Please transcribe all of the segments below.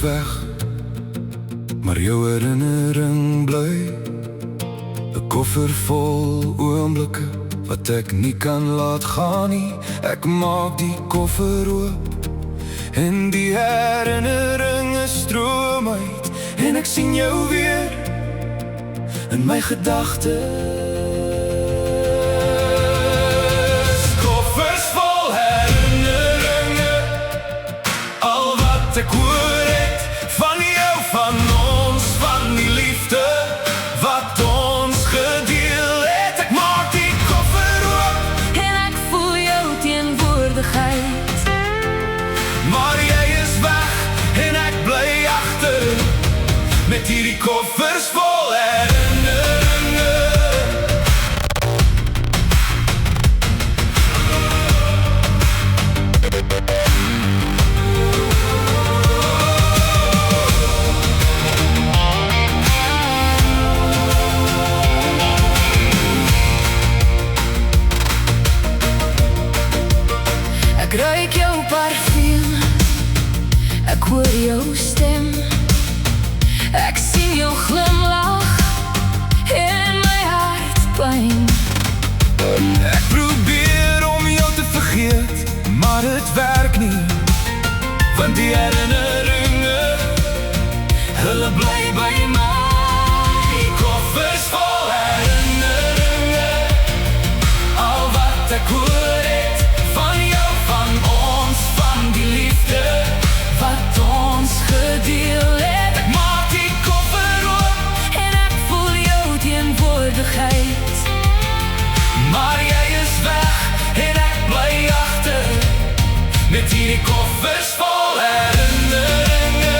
weg, maar jou herinnering bly. 'n Koffer vol oomblikke wat ek nie kan laat gaan nie. Ek maak die koffer oop en die herinneringe stroom uit, en ek sien jou weer in my gedagtes. Koffers vol herinneringe, al wat ek hoor het van jou, van ons, van die liefde wat ons gedeel het. Ek maak die koffer oop en ek voel jou teenwoordigheid. maar jy is weg en ek bly agter met hierdie koffers vol herinneringe. Ek ruik jou parfuum, ek hoor jou stem, ek sien jou glimlach in my hart pyn. Ek probeer om jou te vergeet, maar het werk nie, want die herinneringe, hulle bly by my. Die koffers vol herinneringe, al wat ek hoor het van jou, van ons, van die liefde wat ons gedeel het. Ek maak die koffer oop En ek voel jou teenwoordigheid. maar jy is weg en ek bly agter met hierdie koffers vol herinneringe.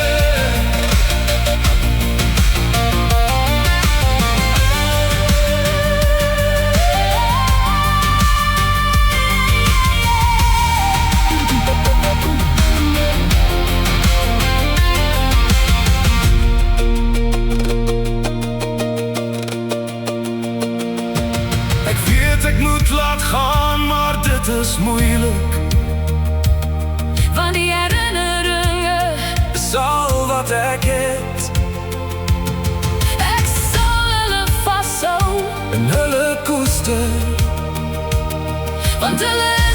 Ek weet ek moet laat gaan, maar dit is moeilik. Want die herinneringe, Dis al wat ek het ek sal hulle vashou, en hulle koester. want hulle